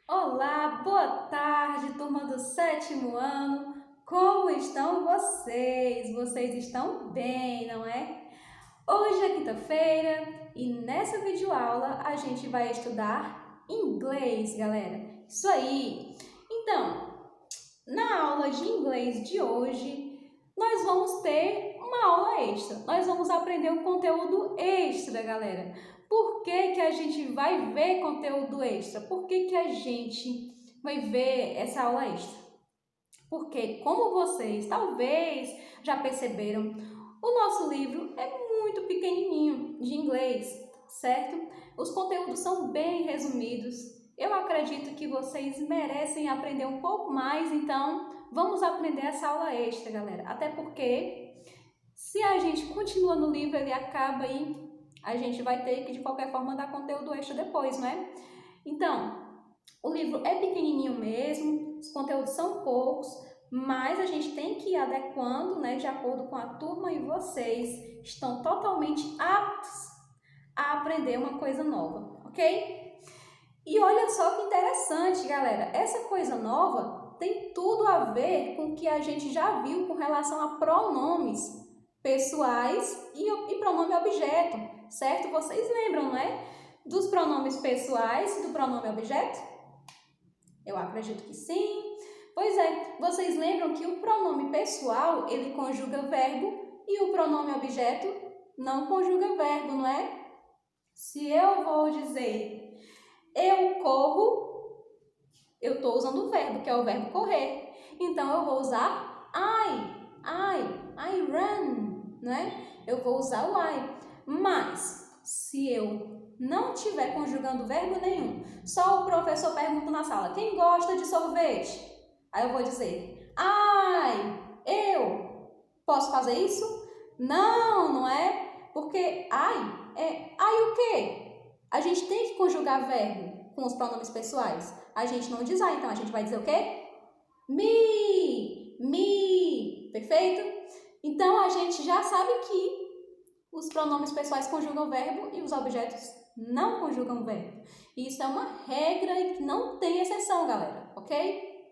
Olá, boa tarde, turma do sétimo ano. Como estão vocês? Vocês estão bem, não é? Hoje é quinta-feira e nessa videoaula a gente vai estudar inglês, galera. Isso aí! Então, na aula de inglês de hoje, nós vamos ter uma aula extra. Nós vamos aprender um conteúdo extra, galera. Por que a gente vai ver conteúdo extra? Por que a gente vai ver essa aula extra? Porque, como vocês talvez já perceberam, o nosso livro é muito pequenininho de inglês, certo? Os conteúdos são bem resumidos. Eu acredito que vocês merecem aprender um pouco mais, então vamos aprender essa aula extra, galera. Até porque, se a gente continua no livro, ele acaba e a gente vai ter que, de qualquer forma, dar conteúdo extra depois, não é? Então, o livro é pequenininho mesmo, os conteúdos são poucos, mas a gente tem que ir adequando, né, de acordo com a turma e vocês estão totalmente aptos a aprender uma coisa nova, ok? E olha só que interessante, galera, essa coisa nova tem tudo a ver com o que a gente já viu com relação a pronomes pessoais e pronome objeto, certo? Vocês lembram, né? Dos pronomes pessoais e do pronome objeto? Eu acredito que sim. Pois é, vocês lembram que o pronome pessoal, ele conjuga verbo e o pronome objeto não conjuga verbo, não é? Se eu vou dizer eu corro, eu estou usando o verbo, que é o verbo correr. Então, eu vou usar I run, né? Eu vou usar o I. Mas, se eu não estiver conjugando verbo nenhum, só o professor pergunta na sala, quem gosta de sorvete? Aí eu vou dizer, eu. Posso fazer isso? Não, não é? Porque I o quê? A gente tem que conjugar verbo com os pronomes pessoais. A gente não diz então a gente vai dizer o quê? Me, perfeito? Então, a gente já sabe que os pronomes pessoais conjugam verbo e os objetos não conjugam verbo. Isso é uma regra e que não tem exceção, galera, ok?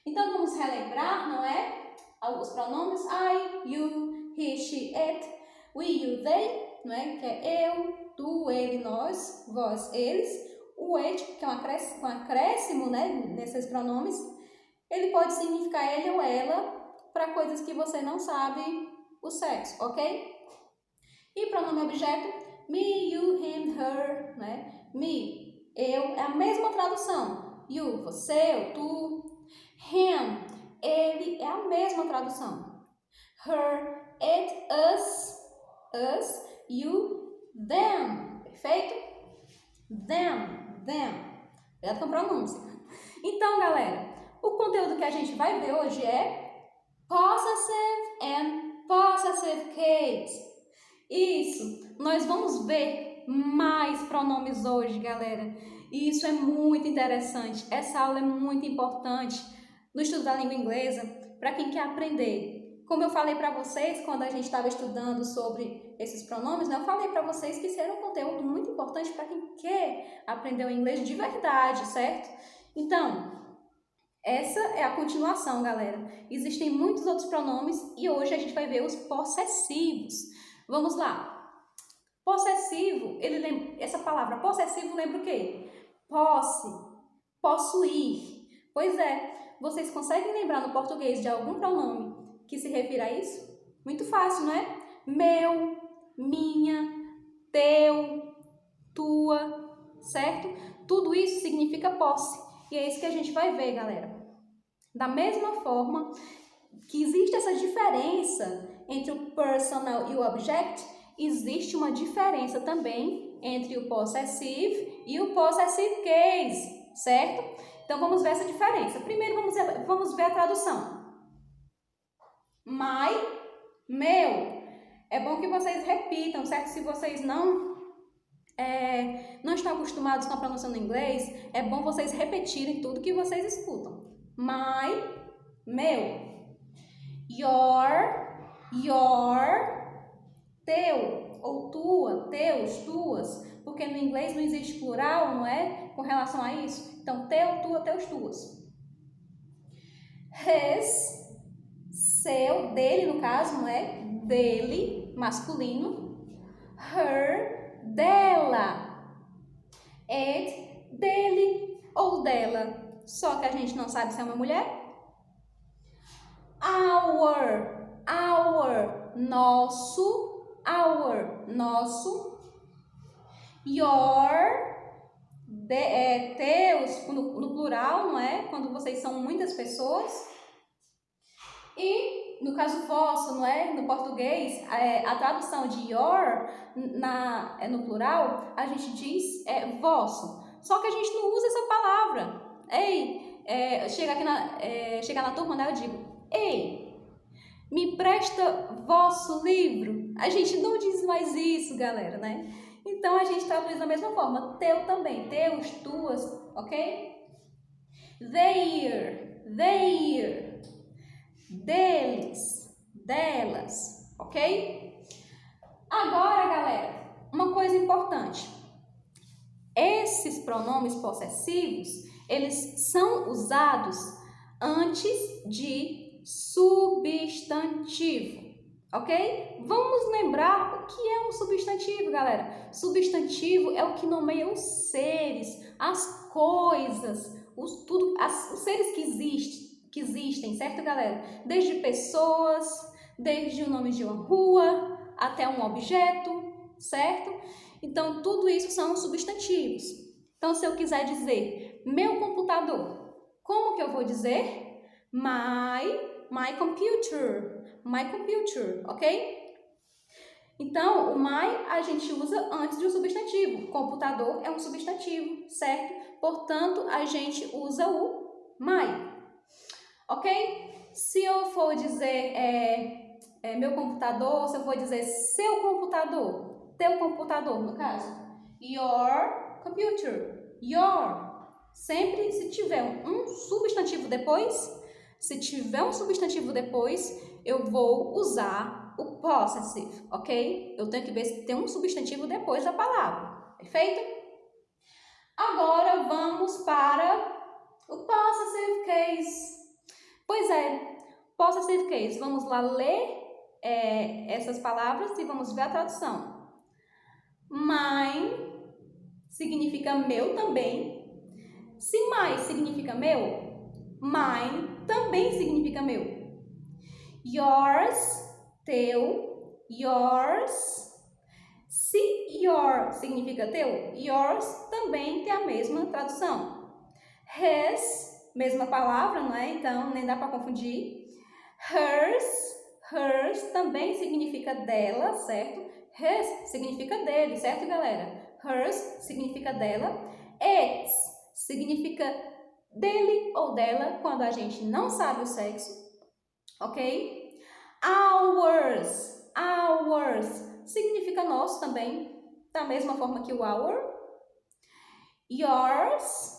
Então, vamos relembrar, não é? Os pronomes I, you, he, she, it, we, you, they, não é? Que é eu, tu, ele, nós, vós, eles. O it, que é um acréscimo, né, nesses pronomes, ele pode significar ele ou ela para coisas que você não sabe o sexo, ok? E pronome objeto, me, you, him, her, né? Me, eu, é a mesma tradução. You, você, tu. Him, ele, é a mesma tradução. Her, it, us, you, them. Perfeito? Them. Cuidado com a pronúncia. Então, galera, o conteúdo que a gente vai ver hoje é possessive and possessive case. Isso, nós vamos ver mais pronomes hoje, galera. E isso é muito interessante. Essa aula é muito importante no estudo da língua inglesa para quem quer aprender. Como eu falei para vocês quando a gente estava estudando sobre esses pronomes, né? Eu falei para vocês que isso era um conteúdo muito importante para quem quer aprender o inglês de verdade, certo? Então, essa é a continuação, galera. Existem muitos outros pronomes e hoje a gente vai ver os possessivos. Vamos lá. Possessivo, essa palavra possessivo lembra o quê? Posse, possuir. Pois é, vocês conseguem lembrar no português de algum pronome que se refira a isso? Muito fácil, não é? Meu, minha, teu, tua, certo? Tudo isso significa posse. E é isso que a gente vai ver, galera. Da mesma forma que existe essa diferença entre o personal e o object, existe uma diferença também entre o possessive e o possessive case, certo? Então, vamos ver essa diferença. Primeiro, vamos ver a tradução. My, meu. É bom que vocês repitam, certo? Se vocês não estão acostumados com a pronúncia no inglês, é bom vocês repetirem tudo que vocês escutam. My, meu. Your, teu, ou tua, teus, tuas, porque no inglês não existe plural, não é? Com relação a isso. Então, teu, tua, teus, tuas. His, seu, dele no caso, não é? Dele, masculino. Her, dela. It, dele ou dela. Só que a gente não sabe se é uma mulher. Our, nosso, nosso. Your, teus, no plural, não é? Quando vocês são muitas pessoas. E no caso vosso, não é? No português, a tradução de your no plural, a gente diz vosso. Só que a gente não usa essa palavra. Ei, chega na turma, né? Eu digo, ei, me presta vosso livro. A gente não diz mais isso, galera, né? Então a gente traduz da mesma forma. Teu também, teus, tuas, ok? Their, deles, delas, ok? Agora, galera, uma coisa importante. Esses pronomes possessivos, eles são usados antes de substantivo, ok? Vamos lembrar o que é um substantivo, galera. Substantivo é o que nomeia os seres, as coisas, os seres que existem, certo, galera? Desde pessoas, desde o nome de uma rua, até um objeto, certo? Então, tudo isso são substantivos. Então, se eu quiser dizer meu computador, como que eu vou dizer? My computer, ok? Então, o my a gente usa antes de um substantivo. Computador é um substantivo, certo? Portanto, a gente usa o my. Ok? Se eu for dizer meu computador, se eu for dizer seu computador, teu computador, no caso, your computer, your. Sempre se tiver um substantivo depois, eu vou usar o possessive, ok? Eu tenho que ver se tem um substantivo depois da palavra, perfeito? Agora vamos para o possessive case. Pois é, possessive case. Vamos lá ler essas palavras e vamos ver a tradução. Mine significa meu também. Se my significa meu, mine também significa meu. Yours, teu, yours. Se your significa teu, yours também tem a mesma tradução. His, mesma palavra, não é? Então, nem dá para confundir. Hers também significa dela, certo? His significa dele, certo, galera? Hers significa dela. Its significa dele ou dela quando a gente não sabe o sexo, ok? Ours significa nosso também, da mesma forma que o our. Yours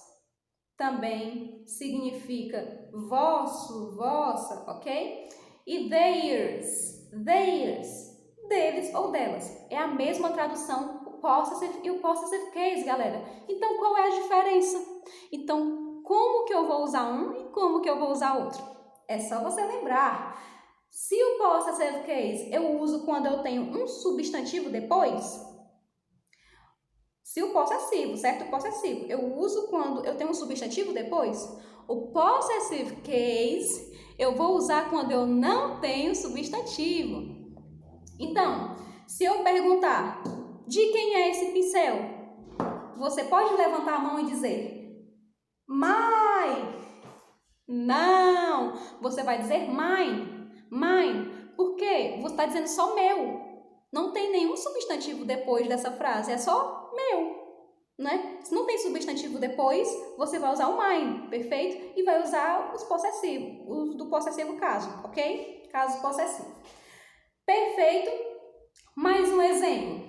também significa vosso, vossa, ok? E theirs, deles ou delas. É a mesma tradução, o possessive e o possessive case, galera. Então, qual é a diferença? Então, como que eu vou usar um e como que eu vou usar outro? É só você lembrar. Se o possessive case eu uso quando eu tenho um substantivo depois, se o possessivo, certo? O possessivo eu uso quando eu tenho um substantivo depois. O possessive case eu vou usar quando eu não tenho substantivo. Então, se eu perguntar de quem é esse pincel, você pode levantar a mão e dizer my. Não, você vai dizer mine. Por quê? Você está dizendo só meu. Não tem nenhum substantivo depois dessa frase, é só meu, né? Se não tem substantivo depois, você vai usar o mine, perfeito? E vai usar os possessivos, os do possessivo caso, ok? Caso possessivo. Perfeito? Mais um exemplo.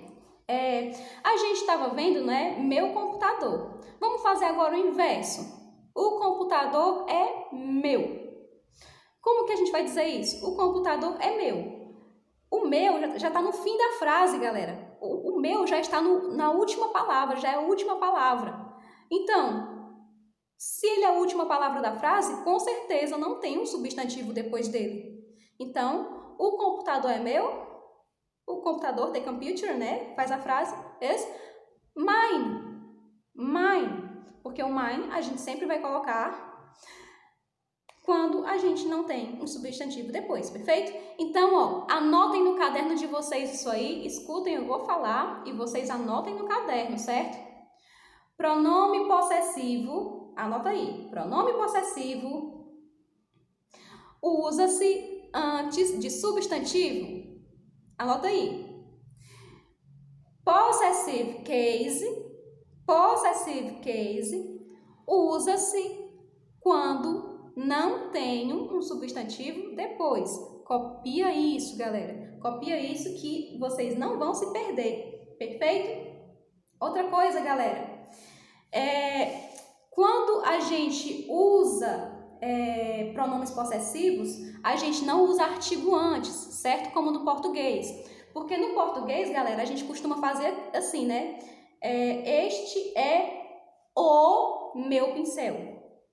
A gente estava vendo, né? Meu computador. Vamos fazer agora o inverso. O computador é meu. Como que a gente vai dizer isso? O computador é meu. O meu já está no fim da frase, galera. O meu já está na última palavra, já é a última palavra. Então, se ele é a última palavra da frase, com certeza não tem um substantivo depois dele. Então, o computador é meu, o computador, the computer, né? Faz a frase, is mine. Mine. Porque o mine a gente sempre vai colocar quando a gente não tem um substantivo depois, perfeito? Então, ó, anotem no caderno de vocês isso aí, escutem, eu vou falar e vocês anotem no caderno, certo? Pronome possessivo, anota aí, pronome possessivo usa-se antes de substantivo, anota aí. Possessive case usa-se quando não tenho um substantivo depois. Copia isso, galera. Copia isso que vocês não vão se perder. Perfeito? Outra coisa, galera. Quando a gente usa pronomes possessivos, a gente não usa artigo antes, certo? Como no português. Porque no português, galera, a gente costuma fazer assim, né? Este é o meu pincel.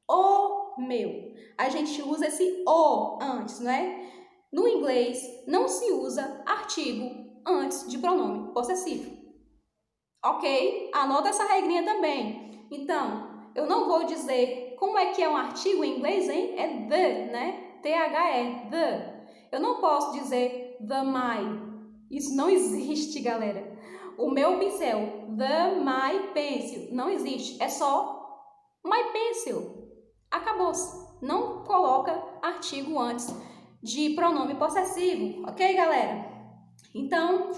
O meu. A gente usa esse o antes, né? No inglês, não se usa artigo antes de pronome possessivo. Ok? Anota essa regrinha também. Então, eu não vou dizer como é que é um artigo em inglês, hein? É the, né? T-H-E, the. Eu não posso dizer the my. Isso não existe, galera. O meu pincel, the my pencil, não existe. É só my pencil. Acabou-se. Não coloca artigo antes de pronome possessivo, ok, galera? Então,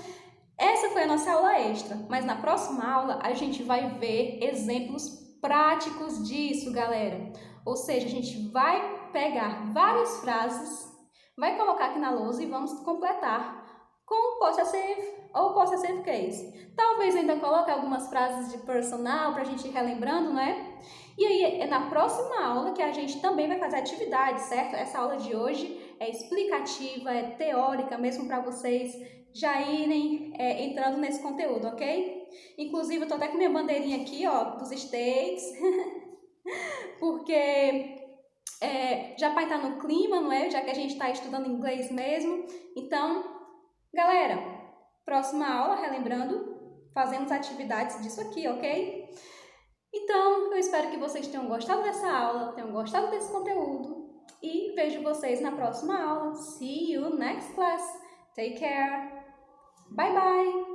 essa foi a nossa aula extra, mas na próxima aula a gente vai ver exemplos práticos disso, galera. Ou seja, a gente vai pegar várias frases, vai colocar aqui na lousa e vamos completar com possessive ou possessive case. Talvez ainda coloque algumas frases de personal para a gente ir relembrando, né? E aí é na próxima aula que a gente também vai fazer atividade, certo? Essa aula de hoje é explicativa, é teórica mesmo para vocês já irem entrando nesse conteúdo, ok? Inclusive, eu tô até com minha bandeirinha aqui, ó, dos States, porque já para estar no clima, não é? Já que a gente está estudando inglês mesmo. Então, galera, próxima aula, relembrando, fazemos atividades disso aqui, ok? Então, eu espero que vocês tenham gostado dessa aula, tenham gostado desse conteúdo e vejo vocês na próxima aula. See you next class. Take care. Bye bye.